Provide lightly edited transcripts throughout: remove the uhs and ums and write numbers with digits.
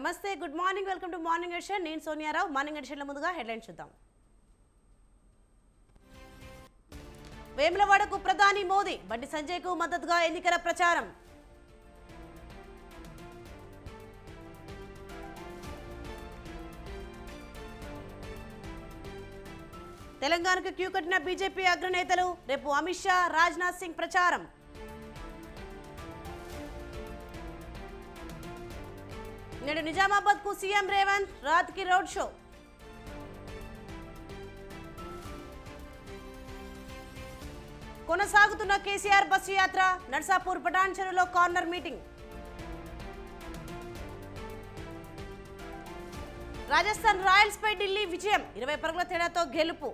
నమస్తే, good morning, welcome to morning edition. నేను Sonia Rao. Morning ఎడిషన్ల ముందుగా హెడ్లైన్స్ చూద్దాం. వేములవాడకు ప్రధాని మోదీ, బండి సంజయ్కు మద్దతుగా ఎన్నికల ప్రచారం. తెలంగాణకు క్యూ కట్టిన బీజేపీ అగ్రనేతలు, రేపు అమిత్ షా, రాజ్నాథ్ సింగ్ ప్రచారం. నేడు నిజామాబాద్ కు సీఎం రేవంత్, రాత్ కి రోడ్ షో. కొనసాగుతున్న కేసీఆర్ బస్సు యాత్ర, నర్సాపూర్ పటాన్ చెరువులో కార్నర్ మీటింగ్. రాజస్థాన్ రాయల్స్ పై ఢిల్లీ విజయం, 20 పరుగుల తేడాతో గెలుపు.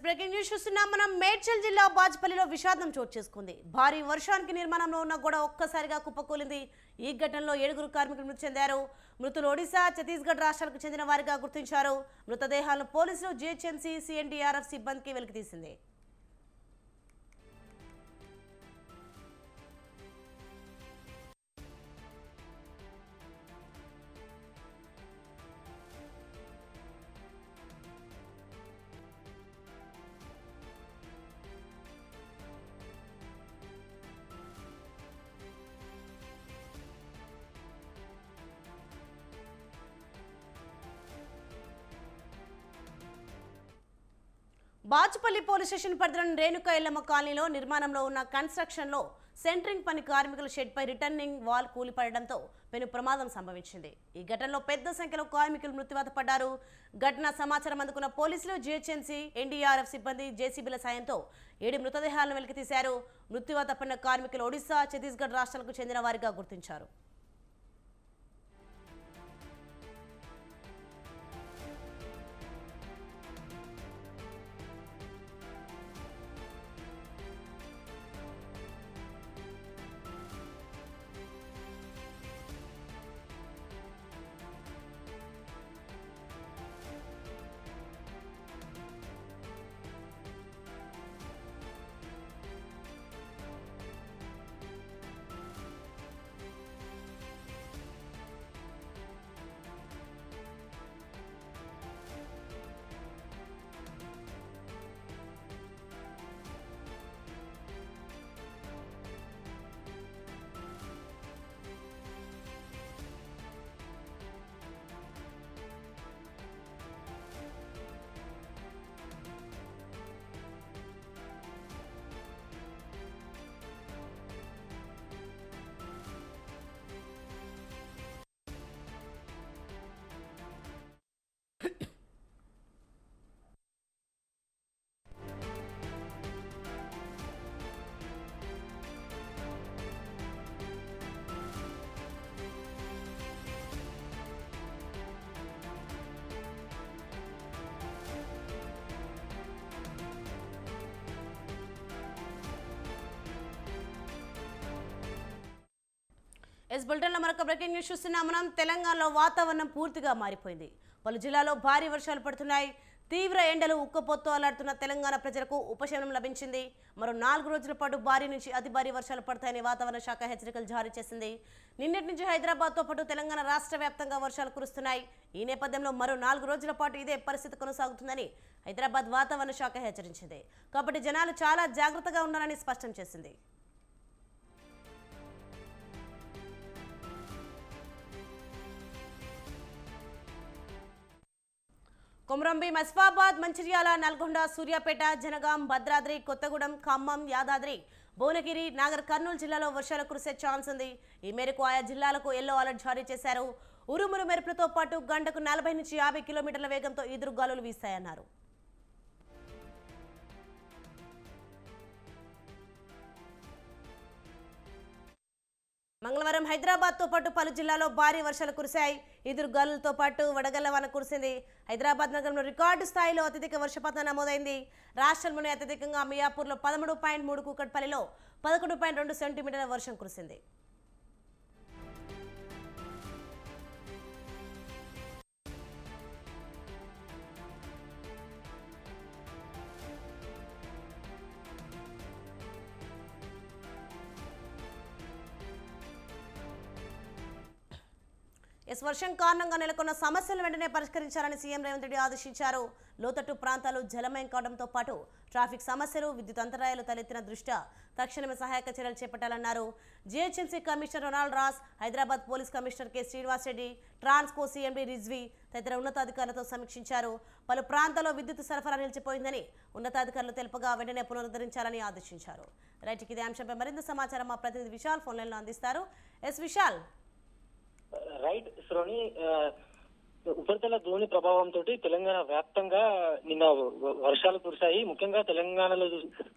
బ్రేకింగ్ న్యూస్ చూస్తున్నాం. మనం మేడ్చల్ జిల్లా బాజ్పల్లిలో విషాదం చోటు చేసుకుంది. భారీ వర్షానికి నిర్మాణంలో ఉన్న గోడ ఒక్కసారిగా కుప్పకూలింది. ఈ ఘటనలో 7 కార్మికులు మృతి చెందారు. మృతులు ఒడిశా, ఛత్తీస్గఢ్ రాష్ట్రాలకు చెందిన వారిగా గుర్తించారు. మృతదేహాలను పోలీసులు, జీహెచ్ఎంసీ, సిఎన్డీఆర్ఎఫ్ సిబ్బందికి వెలికితీసింది. బాచుపల్లి పోలీస్ స్టేషన్ పరిధిలోని రేణుకా ఎల్లమ్మ కాలనీలో నిర్మాణంలో ఉన్న కన్స్ట్రక్షన్లో సెంట్రింగ్ పని కార్మికుల షెడ్పై రిటర్నింగ్ వాల్ కూలిపడడంతో పెను ప్రమాదం సంభవించింది. ఈ ఘటనలో పెద్ద సంఖ్యలో కార్మికులు మృత్యువాత పడ్డారు. ఘటన సమాచారం అందుకున్న పోలీసులు, జీహెచ్ఎంసీ, ఎన్డీఆర్ఎఫ్ సిబ్బంది జేసీబీల సాయంతో 7 మృతదేహాలను వెలికితీశారు. మృత్యువాత పడిన కార్మికులు ఒడిశా, ఛత్తీస్గఢ్ రాష్ట్రాలకు చెందిన వారిగా గుర్తించారు. బులెటిన్లో మరొక బ్రేకింగ్ న్యూస్ చూస్తున్నాం. మనం తెలంగాణలో వాతావరణం పూర్తిగా మారిపోయింది. పలు జిల్లాల్లో భారీ వర్షాలు పడుతున్నాయి. తీవ్ర ఎండలు ఉక్కపోతూ అలాడుతున్న తెలంగాణ ప్రజలకు ఉపశమనం లభించింది. మరో 4 రోజుల పాటు భారీ నుంచి అతి భారీ వర్షాలు పడతాయని వాతావరణ శాఖ హెచ్చరికలు జారీ చేసింది. నిన్నటి నుంచి హైదరాబాద్తో పాటు తెలంగాణ రాష్ట్ర వ్యాప్తంగా వర్షాలు కురుస్తున్నాయి. ఈ నేపథ్యంలో మరో 4 రోజుల పాటు ఇదే పరిస్థితి కొనసాగుతుందని హైదరాబాద్ వాతావరణ శాఖ హెచ్చరించింది. కాబట్టి జనాలు చాలా జాగ్రత్తగా ఉండాలని స్పష్టం చేసింది. కొమరంభీం, మస్ఫాబాద్, మంచిర్యాల, నల్గొండ, సూర్యాపేట, జనగాం, భద్రాద్రి కొత్తగూడెం, ఖమ్మం, యాదాద్రి, భువనగిరి, నాగర్ కర్నూలు జిల్లాలో వర్షాలు కురిసే ఛాన్స్ ఉంది. ఈ మేరకు ఆయా జిల్లాలకు ఎల్లో అలర్ట్ జారీ చేశారు. ఉరుములు మెరుపులతో పాటు గంటకు 40 నుంచి 50 కిలోమీటర్ల వేగంతో ఈదురుగాలులు వీస్తాయన్నారు. మంగళవారం హైదరాబాద్తో పాటు పలు జిల్లాల్లో భారీ వర్షాలు కురిశాయి. ఈదురుగాలులతో పాటు వడగళ్ల వాన కురిసింది. హైదరాబాద్ నగరంలో రికార్డు స్థాయిలో అత్యధిక వర్షపాతం నమోదైంది. రాష్ట్రంలోనే అత్యధికంగా మియాపూర్లో 13.3, కూకట్పల్లిలో 11.2 సెంటీమీటర్ల వర్షం కురిసింది. వర్షం కారణంగా నెలకొన్న సమస్యలను వెంటనే పరిష్కరించాలని సీఎం రేవంత్ రెడ్డి ఆదేశించారు. లోతట్టు ప్రాంతాలు జలమయం కావడంతో పాటు ట్రాఫిక్ సమస్యలు, విద్యుత్ అంతరాయాలు తలెత్తిన దృష్ట్యా తక్షణమే సహాయక చర్యలు చేపట్టాలన్నారు. GHMC commissioner Ronald Ross, Hyderabad police commissioner K Srinivas Reddy, Transco CMD Rizvi తదితర ఉన్నతాధికారులతో సమీక్షించారు. పలు ప్రాంతాల్లో విద్యుత్ సరఫరా నిలిచిపోయిందని ఉన్నతాధికారులు తెలుపగా వెంటనే పునరుద్ధరించాలని ఆదేశించారు. రైట్, ఇదే అంశంపై మరింత సమాచారం మా ప్రతినిధి విశాల్ ఫోన్ లైన్లో అందిస్తారు. విశాల్. రైట్ శ్రోణి, ఉపరితల ద్రోణి ప్రభావంతో తెలంగాణ వ్యాప్తంగా నిన్న వర్షాలు కురిశాయి. ముఖ్యంగా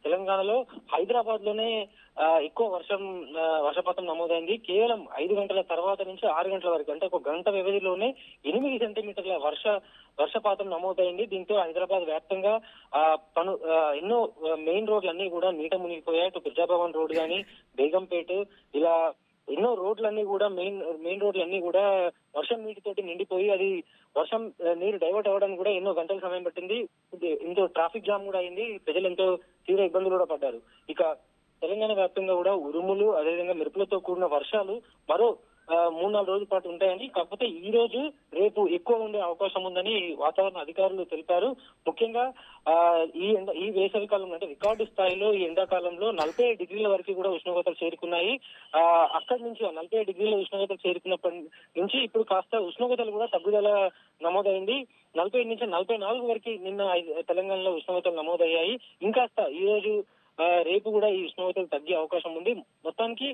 తెలంగాణలో హైదరాబాద్ లోనే ఎక్కువ వర్షపాతం నమోదైంది. కేవలం 5 గంటల తర్వాత నుంచి 6 గంటల వరకు, అంటే ఒక గంట వ్యవధిలోనే 8 సెంటీమీటర్ల వర్షపాతం నమోదైంది. దీంతో హైదరాబాద్ వ్యాప్తంగా ఎన్నో మెయిన్ రోడ్లన్నీ కూడా నీట మునిగిపోయాయి. ఇటు ప్రజాభవన్ రోడ్ కానీ, బేగంపేట, ఇలా ఎన్నో రోడ్లన్నీ కూడా మెయిన్ రోడ్లన్నీ కూడా వర్షం నీటితోటి నిండిపోయి అది వర్షం నీరు డైవర్ట్ అవ్వడానికి కూడా ఎన్నో గంటల సమయం పట్టింది. ఎంతో ట్రాఫిక్ జామ్ కూడా అయింది. ప్రజలు ఎంతో తీవ్ర ఇబ్బందులు కూడా పడ్డారు. ఇక తెలంగాణ వ్యాప్తంగా కూడా ఉరుములు, అదేవిధంగా మెరుపులతో కూడిన వర్షాలు మరో 3-4 రోజుల పాటు ఉంటాయని, కాకపోతే ఈ రోజు రేపు ఎక్కువ ఉండే అవకాశం ఉందని వాతావరణ అధికారులు తెలిపారు. ముఖ్యంగా ఈ వేసవి కాలం అంటే రికార్డు స్థాయిలో ఈ ఎండాకాలంలో 40 డిగ్రీల వరకు కూడా ఉష్ణోగ్రతలు చేరుకున్నాయి. అక్కడి నుంచి 40 డిగ్రీల ఉష్ణోగ్రతలు చేరుకున్నప్పటి నుంచి ఇప్పుడు కాస్త ఉష్ణోగ్రతలు కూడా తగ్గుదల నమోదైంది. 40 నుంచి 44 వరకు నిన్న తెలంగాణలో ఉష్ణోగ్రతలు నమోదయ్యాయి. ఇంకాస్త ఈ రోజు రేపు కూడా ఈ ఉష్ణోగ్రతలు తగ్గే అవకాశం ఉంది. మొత్తానికి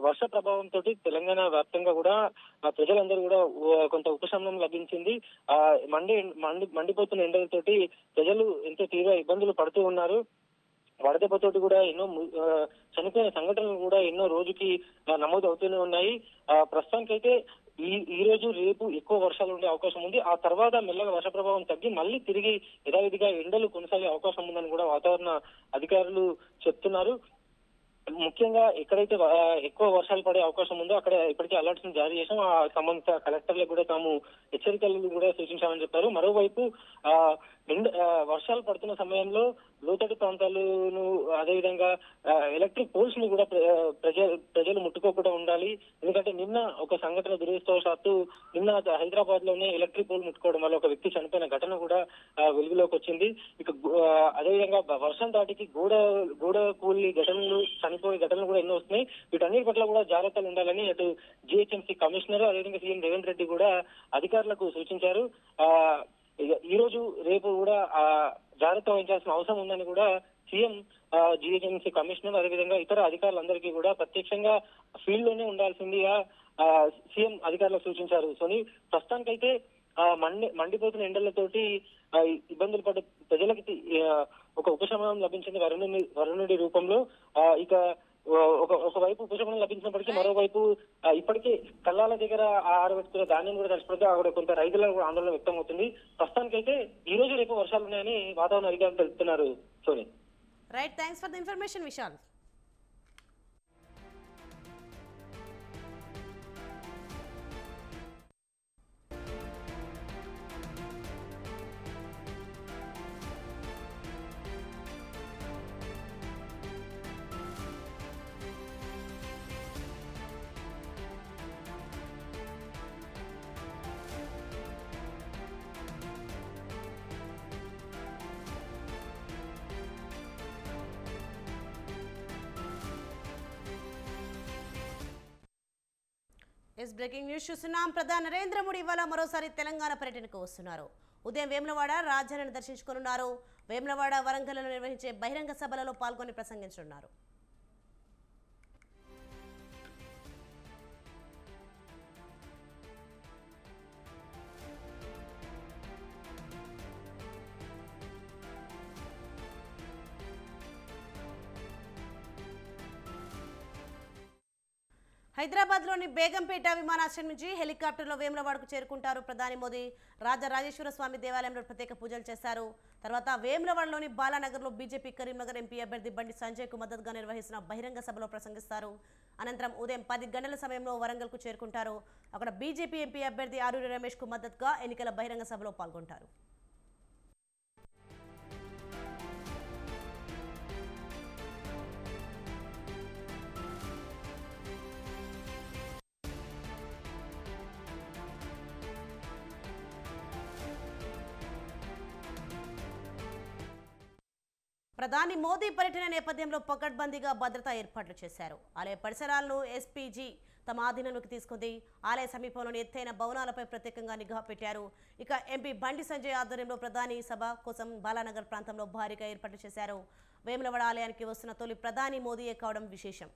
వర్ష ప్రభావంతో తెలంగాణ వ్యాప్తంగా కూడా ప్రజలందరూ కూడా కొంత ఉపశమనం లభించింది. మండిపోతున్న ఎండలతోటి ప్రజలు ఎంతో తీవ్ర ఇబ్బందులు పడుతూ ఉన్నారు. వడదెబ్బతోటి కూడా ఎన్నో చనిపోయిన సంఘటనలు కూడా ఎన్నో రోజుకి నమోదు అవుతూనే ఉన్నాయి. ప్రస్తుతానికైతే ఈ రోజు రేపు ఎక్కువ వర్షాలు ఉండే అవకాశం ఉంది. ఆ తర్వాత మెల్లగా వర్ష ప్రభావం తగ్గి మళ్ళీ తిరిగి యథావిధిగా ఎండలు కొనసాగే అవకాశం ఉందని కూడా వాతావరణ అధికారులు చెప్తున్నారు. ముఖ్యంగా ఎక్కడైతే ఎక్కువ వర్షాలు పడే అవకాశం ఉందో అక్కడ ఇప్పటికే అలర్ట్స్ ని జారీ చేశాం. ఆ సంబంధిత కలెక్టర్లకు కూడా తాము హెచ్చరికలు కూడా సూచించామని చెప్పారు. మరోవైపు వర్షాలు పడుతున్న సమయంలో లోతట్టు ప్రాంతాలను, అదేవిధంగా ఎలక్ట్రిక్ పోల్స్ ని కూడా ప్రజలు ముట్టుకోకుండా ఉండాలి. ఎందుకంటే నిన్న ఒక సంఘటన దురదృష్టవశాత్తు నిన్న హైదరాబాద్ లోనే ఎలక్ట్రిక్ పోల్ ముట్టుకోవడం వల్ల ఒక వ్యక్తి చనిపోయిన ఘటన కూడా వెలుగులోకి వచ్చింది. ఇక అదేవిధంగా వర్షం దాటికి గోడ కూలి ఘటనలు, చనిపోయే ఘటనలు కూడా ఎన్నో వస్తున్నాయి. వీటన్నిటి పట్ల కూడా జాగ్రత్తలు ఉండాలని అటు జీహెచ్ఎంసీ కమిషనర్, అదేవిధంగా సీఎం రేవంత్ రెడ్డి కూడా అధికారులకు సూచించారు. ఈ రోజు రేపు కూడా జాగ్రత్త వహించాల్సిన అవసరం ఉందని కూడా సీఎం, జీహెచ్ఎంసీ కమిషనర్, అదేవిధంగా ఇతర అధికారులందరికీ కూడా ప్రత్యక్షంగా ఫీల్డ్ లోనే ఉండాల్సిందిగా సీఎం అధికారులకు సూచించారు. సోని ప్రస్తుతానికైతే మండిపోతున్న ఎండలతోటి ఇబ్బందులు పడ్డ ప్రజలకి ఒక ఉపశమనం లభించింది వరుణుడి రూపంలో. ఇక ఒకవైపు ఉపశమనం లభించినప్పటికీ మరోవైపు ఇప్పటికే కల్లాల దగ్గర ఆరబెట్టుకున్న ధాన్యం కూడా తడిచిపోతే అక్కడ కొంత రైతులకు కూడా ఆందోళన వ్యక్తం అవుతుంది. ప్రస్తుతానికైతే ఈ రోజు రేపు వర్షాలు ఉన్నాయని వాతావరణ అధికారులు తెలుపుతున్నారు. Soni. Right, thanks for the information Vishal. Breaking news చూస్తున్నాం. ప్రధాని నరేంద్ర మోడీ ఇవాళ మరోసారి తెలంగాణ పర్యటనకు వస్తున్నారు. ఉదయం వేములవాడ రాజధానిని దర్శించుకోనున్నారు. వేములవాడ వరంగల్లో నిర్వహించే బహిరంగ సభలలో పాల్గొని ప్రసంగించనున్నారు. హైదరాబాద్లోని బేగంపేట విమానాశ్రయం నుంచి హెలికాప్టర్లో వేములవాడకు చేరుకుంటారు ప్రధాని మోదీ. రాజరాజేశ్వర స్వామి దేవాలయంలో ప్రత్యేక పూజలు చేశారు. తర్వాత వేములవాడలోని బాలానగర్లో బీజేపీ కరీంనగర్ ఎంపీ అభ్యర్థి బండి సంజయ్కు మద్దతుగా నిర్వహిస్తున్న బహిరంగ సభలో ప్రసంగిస్తారు. అనంతరం ఉదయం 10 గంటల సమయంలో వరంగల్కు చేరుకుంటారు. అక్కడ బీజేపీ ఎంపీ అభ్యర్థి ఆరూరి రమేష్కు మద్దతుగా ఎన్నికల బహిరంగ సభలో పాల్గొంటారు. ప్రధాని మోదీ పర్యటన నేపథ్యంలో పకడ్బందీగా భద్రతా ఏర్పాట్లు చేశారు. ఆలయ పరిసరాలను ఎస్పీజీ తమ ఆధీనంలోకి తీసుకుంది. ఆలయ సమీపంలోని ఎత్తైన భవనాలపై ప్రత్యేకంగా నిఘా పెట్టారు. ఇక ఎంపీ బండి సంజయ్ ఆధ్వర్యంలో ప్రధాని సభ కోసం బాలానగర్ ప్రాంతంలో భారీగా ఏర్పాట్లు చేశారు. వేములవాడ ఆలయానికి వస్తున్న తొలి ప్రధాని మోదీయే కావడం విశేషం.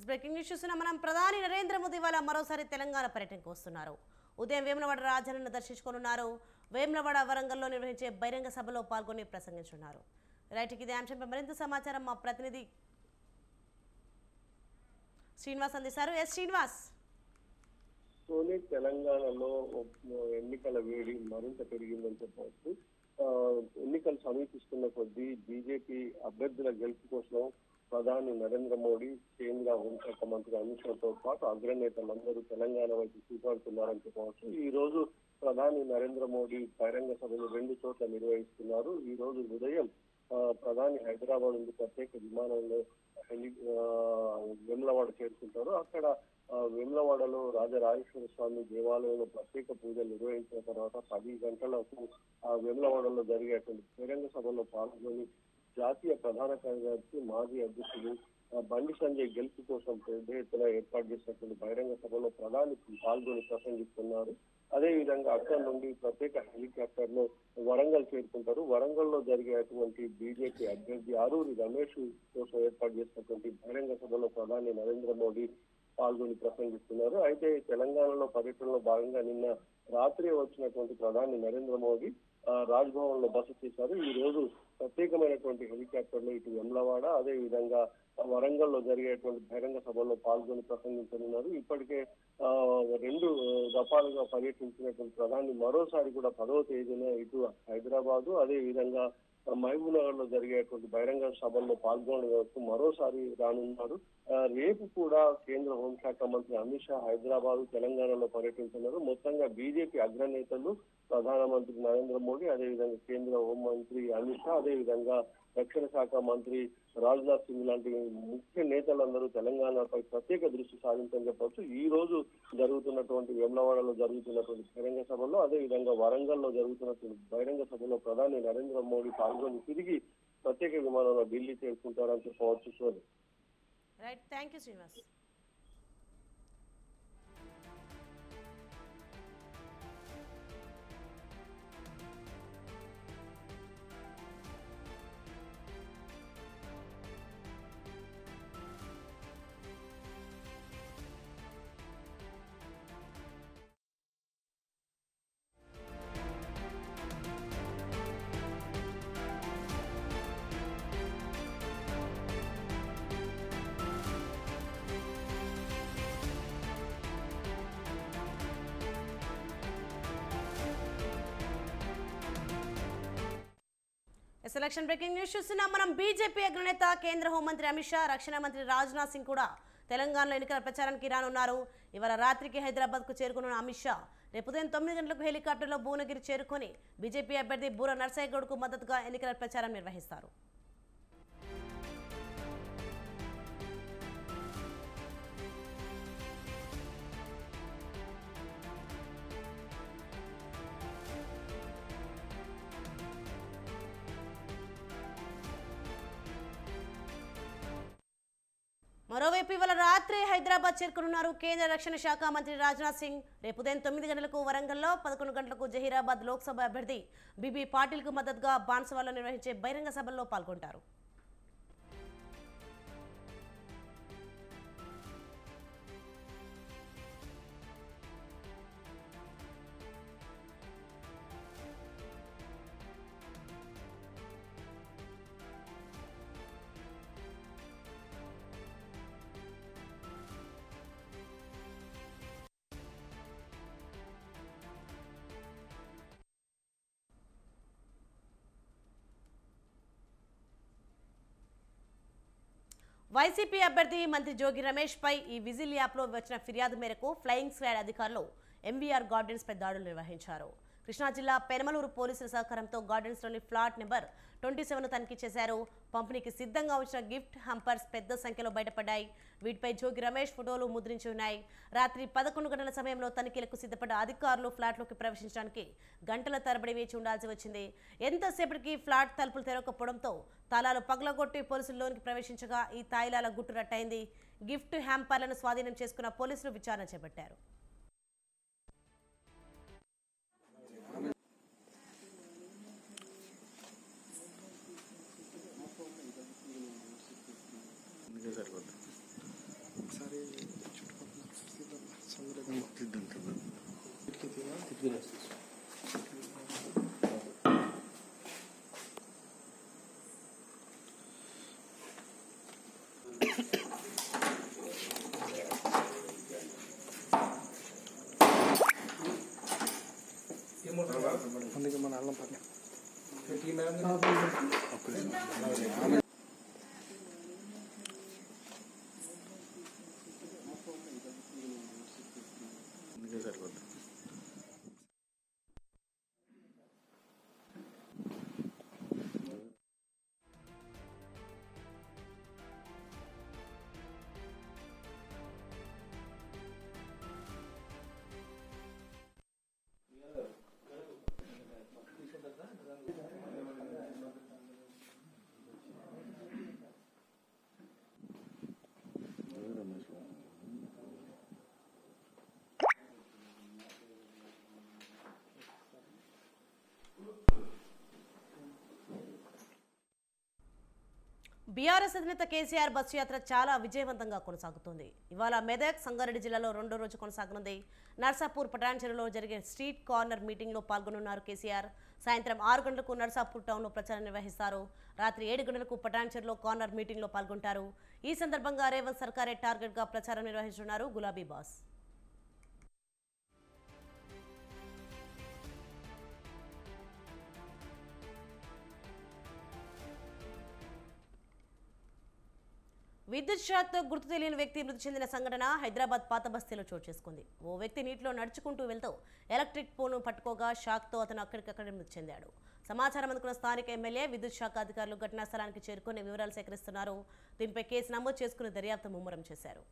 బ్రేకింగ్ న్యూస్ చూస్తున్నా మనం. ప్రధాని నరేంద్ర మోదీ వాళ్ళ మరోసారి తెలంగాణ పర్యటనకు వస్తున్నారు. ఉదయం వేములవాడ రాజధానిని దర్శించుకోనున్నారు. వేములవాడ వరంగల్లో నిర్వహించే బహిరంగ సభలో పాల్గొని ప్రసంగించున్నారు. రైట్, ఇదే అంశంపై మరింత సమాచారం మా ప్రతినిధి శ్రీనివాస్ అందిస్తారు. ఎస్ శ్రీనివాస్. తెలంగాణలో ఎన్నికల వేడి మరింత పెరిగిందని చెప్పవచ్చు. ఎన్నికలు సమీపిస్తున్న కొద్దీ బీజేపీ అభ్యర్థుల గెలుపు కోసం ప్రధాని నరేంద్ర మోడీ, కేంద్ర హోంశాఖ మంత్రి అమిత్ షాతో పాటు అగ్రనేతలందరూ తెలంగాణ వైపు చూపడుతున్నారని చెప్పవచ్చు. ఈ రోజు ప్రధాని నరేంద్ర మోడీ బహిరంగ సభలు 2 చోట్ల నిర్వహిస్తున్నారు. ఈ రోజు ఉదయం ప్రధాని హైదరాబాద్ నుండి ప్రత్యేక విమానంలో వేములవాడ చేరుకుంటారు. అక్కడ వేములవాడలో రాజరాజేశ్వర స్వామి దేవాలయంలో ప్రత్యేక పూజలు నిర్వహించిన తర్వాత 10 గంటలకు వేములవాడలో జరిగేటువంటి బహిరంగ సభలో పాల్గొని జాతీయ ప్రధాన కార్యదర్శి మాజీ అధ్యక్షుడు బండి సంజయ్ గెలుపు కోసం పెద్ద ఎత్తున ఏర్పాటు చేసినటువంటి బహిరంగ సభలో ప్రధాని పాల్గొని ప్రసంగిస్తున్నారు. అదే విధంగా అక్కడ నుండి ప్రత్యేక హెలికాప్టర్ లో వరంగల్ చేరుకుంటారు. వరంగల్ లో జరిగేటువంటి బీజేపీ అభ్యర్థి ఆరూరి రమేష్ కోసం ఏర్పాటు చేసినటువంటి బహిరంగ సభలో ప్రధాని నరేంద్ర మోడీ పాల్గొని ప్రసంగిస్తున్నారు. అయితే తెలంగాణలో పర్యటనలో భాగంగా నిన్న రాత్రి వచ్చినటువంటి ప్రధాని నరేంద్ర మోడీ రాజ్భవన్ లో బస చేశారు. ఈ రోజు ప్రత్యేకమైనటువంటి హెలికాప్టర్ లో ఇటు వేములవాడ అదే విధంగా వరంగల్ లో జరిగేటువంటి బహిరంగ సభల్లో పాల్గొని ప్రసంగించనున్నారు. ఇప్పటికే 2 దఫాలుగా పర్యటించినటువంటి ప్రధాని మరోసారి కూడా 10వ తేదీన ఇటు హైదరాబాదు అదే విధంగా మహబూబ్ నగర్ లో జరిగేటువంటి బహిరంగ సభల్లో పాల్గొనడానికి మరోసారి రానున్నారు. రేపు కూడా కేంద్ర హోంశాఖ మంత్రి అమిత్ షా హైదరాబాద్ తెలంగాణలో పర్యటించున్నారు. మొత్తంగా బీజేపీ అగ్రనేతలు ప్రధానమంత్రి నరేంద్ర మోడీ అదేవిధంగా కేంద్ర హోంమంత్రి అమిత్ షా అదేవిధంగా రక్షణ శాఖ మంత్రి రాజ్నాథ్ సింగ్ లాంటి ముఖ్య నేతలందరూ తెలంగాణపై ప్రత్యేక దృష్టి సారించని చెప్పవచ్చు. ఈ రోజు జరుగుతున్నటువంటి వేములవాడలో జరుగుతున్నటువంటి బహిరంగ సభలో అదే విధంగా వరంగల్ లో జరుగుతున్నటువంటి బహిరంగ సభలో ప్రధాని నరేంద్ర మోడీ పాల్గొని తిరిగి ప్రత్యేక విమానంలో ఢిల్లీ చేరుకుంటారని చెప్పవచ్చు. Right, thank you Srinivas. Selection breaking news చూస్తున్నాం మనం. బీజేపీ అగ్రనేత కేంద్ర హోంమంత్రి అమిత్ షా, రక్షణ మంత్రి రాజ్నాథ్ సింగ్ కూడా తెలంగాణలో ఎన్నికల ప్రచారానికి రానున్నారు. ఇవాళ రాత్రికి హైదరాబాద్కు చేరుకున్న అమిత్ షా రేపు ఉదయం 9 గంటలకు హెలికాప్టర్లో భువనగిరి చేరుకొని బీజేపీ అభ్యర్థి బూర నర్సయ్య గౌడ్కు మద్దతుగా ఎన్నికల ప్రచారం నిర్వహిస్తారు. మరోవైపు ఇవాళ రాత్రి హైదరాబాద్ చేరుకున్నారు కేంద్ర రక్షణ శాఖ మంత్రి రాజ్నాథ్ సింగ్. రేపు ఉదయం 9 గంటలకు వరంగల్లో, 11 గంటలకు జహీరాబాద్ లోక్సభ అభ్యర్థి బీబీ పాటిల్కు మద్దతుగా బాన్సవాలో నిర్వహించే బహిరంగ సభల్లో పాల్గొంటారు. వైసీపీ అభ్యర్థి మంత్రి జోగి రమేష్ పై ఈ విజిల్ యాప్లో వచ్చిన ఫిర్యాదు మేరకు ఫ్లయింగ్ స్క్వాడ్ అధికారులు ఎంవీఆర్ గార్డెన్స్ పై దాడులు నిర్వహించారు. కృష్ణా జిల్లా పెనమలూరు పోలీసుల సహకారంతో గార్డెన్స్లోని ఫ్లాట్ నెంబర్ 27 తనిఖీ చేశారు. పంపిణీకి సిద్ధంగా ఉంచిన గిఫ్ట్ హంపర్స్ పెద్ద సంఖ్యలో బయటపడ్డాయి. వీటిపై జోగి రమేష్ ఫోటోలు ముద్రించి ఉన్నాయి. రాత్రి 11 గంటల సమయంలో తనిఖీలకు సిద్ధపడ్డ అధికారులు ఫ్లాట్లోకి ప్రవేశించడానికి గంటల తరబడి వేచి ఉండాల్సి వచ్చింది. ఎంతసేపటికి ఫ్లాట్ తలుపులు తెరవకపోవడంతో తాళాలు పగలగొట్టి పోలీసుల్లోనికి ప్రవేశించగా ఈ తాయిలాల గుట్టు రట్టయింది. గిఫ్ట్ హ్యాంపర్లను స్వాధీనం చేసుకున్న పోలీసులు విచారణ చేపట్టారు. అందుకే మన అల్లం పక్కన బీఆర్ఎస్ అధినేత కేసీఆర్ బస్సు యాత్ర చాలా విజయవంతంగా కొనసాగుతోంది. ఇవాళ మెదక్, సంగారెడ్డి జిల్లాలో రెండో రోజు కొనసాగనుంది. నర్సాపూర్ పటాన్చెరులో జరిగే స్ట్రీట్ కార్నర్ మీటింగ్లో పాల్గొనున్నారు కేసీఆర్. సాయంత్రం 6 గంటలకు నర్సాపూర్ టౌన్లో ప్రచారం నిర్వహిస్తారు. రాత్రి 7 గంటలకు పటాన్చెరులో కార్నర్ మీటింగ్లో పాల్గొంటారు. ఈ సందర్భంగా రేవంత్ సర్కారే టార్గెట్గా ప్రచారం నిర్వహించనున్నారు గులాబీ బాస్. విద్యుత్ షాక్తో గుర్తు తెలియని వ్యక్తి మృతి చెందిన సంఘటన హైదరాబాద్ పాత బస్తీలో చోటు చేసుకుంది. ఓ వ్యక్తి నీటిలో నడుచుకుంటూ వెళ్తూ ఎలక్ట్రిక్ పోల్ను పట్టుకోగా షాక్తో అతను అక్కడికక్కడే మృతి చెందాడు. సమాచారం అందుకున్న స్థానిక ఎమ్మెల్యే, విద్యుత్ శాఖ అధికారులు ఘటనా స్థలానికి చేరుకుని వివరాలు సేకరిస్తున్నారు. దీనిపై కేసు నమోదు చేసుకుని దర్యాప్తు ముమ్మరం చేశారు.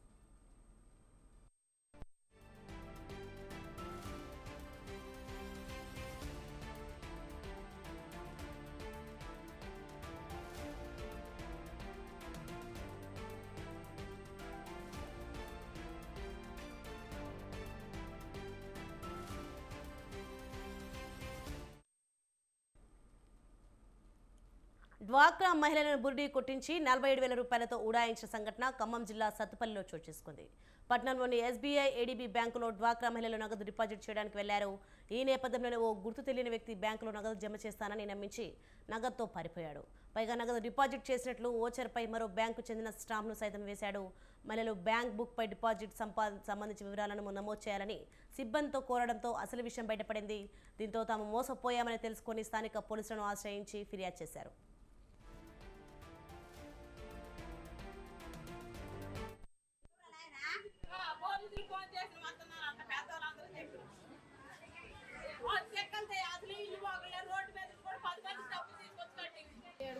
డ్వాక్రా మహిళలను బురిడి కొట్టించి 47,000 రూపాయలతో ఉడాయించిన సంఘటన ఖమ్మం జిల్లా సత్తుపల్లిలో చోటు చేసుకుంది. పట్టణంలోని ఎస్బీఐ ఏడీబీ బ్యాంకులో డ్వాక్రా మహిళలు నగదు డిపాజిట్ చేయడానికి వెళ్లారు. ఈ నేపథ్యంలోనే ఓ గుర్తు తెలియని వ్యక్తి బ్యాంకులో నగదు జమ చేస్తానని నమ్మించి నగదుతో పారిపోయాడు. పైగా నగదు డిపాజిట్ చేసినట్లు ఓచర్పై మరో బ్యాంకు చెందిన స్టాంప్ను సైతం వేశాడు. మహిళలు బ్యాంక్ బుక్పై డిపాజిట్ సంబంధించిన వివరాలను నమోదు చేయాలని సిబ్బందితో కోరడంతో అసలు విషయం బయటపడింది. దీంతో తాము మోసపోయామని తెలుసుకుని స్థానిక పోలీసులను ఆశ్రయించి ఫిర్యాదు చేశారు.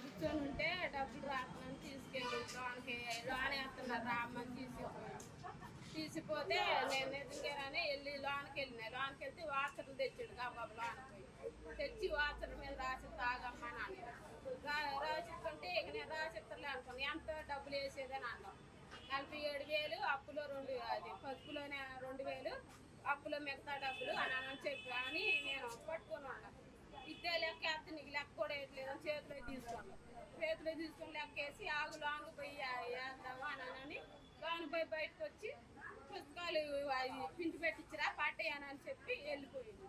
కూర్చొని ఉంటే డబ్బులు రాకుండా తీసుకెళ్ళి లోన్ వేస్తున్నారు రామ్మని తీసిపోతే నేను ఎదురుగానే వెళ్ళి లోన్కి లోన్కి వెళ్తే వాచర్లు తెచ్చాడు కాబట్టి లోన్ తెచ్చి వాచర్ మీద రాసి తాగమ్మా నాన్న రాసిస్తుంటే ఇక నేను రాసిస్తలే అనుకున్నాను. ఎంత డబ్బులు వేసేదని అన్నాం. 47,000 అప్పులో 2 అది పసుపులోనే 2,000 అప్పులో మిగతా డబ్బులు అని చెప్పి అని నేను పట్టుకొని ఉన్నాను. ఇద్దే లెక్క వేస్తే నీకు లెక్క కూడా వేయట్లేదు అని చేతిలో తీసుకొని లెక్క వేసి ఆగు లోన్ పోయి వేద్దాము అని లోన్ పోయి బయటకు వచ్చి పుస్తకాలు పిండి పెట్టించిరా పట్టేయని చెప్పి వెళ్ళిపోయింది.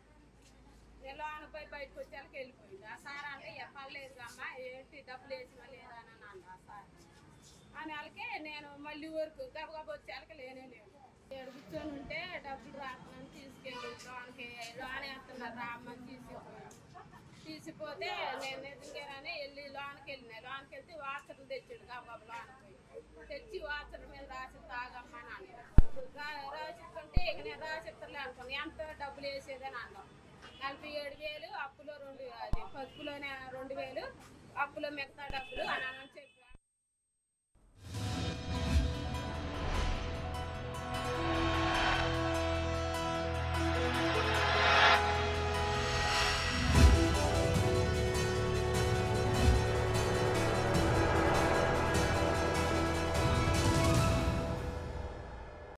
లోన్ పోయి బయటకు వచ్చేళ్ళకి వెళ్ళిపోయింది. ఆ సార్ అంటే పర్లేదు అమ్మా ఏంటి డబ్బులు వేసినా లేదా అని అన్నాను. ఆ సార్ అని వాళ్ళకే నేను మళ్ళీ ఊరికి గబగబా వచ్చేళ్ళకి లేనే లేదు. కూర్చొని ఉంటే డబ్బులు రాకుండా తీసుకెళ్ళి లోన్ వేస్తున్నారు రామ్మని తీసిపోతే నేను ఎదురుగానే వెళ్ళి లోన్కి వెళ్తే వాచర్లు తెచ్చాడు కాబట్టి లోన్ తెచ్చి వాచర్ మీద రాసి తాగమ్మా నాన్న రాసిస్తుంటే ఇక నేను రాసిస్తలే అనుకున్నాను. ఎంత డబ్బులు వేసేదని అన్నాం. 47,000 అప్పులో 2 అది పసుపులోనే 2,000 అప్పులో మిగతా డబ్బులు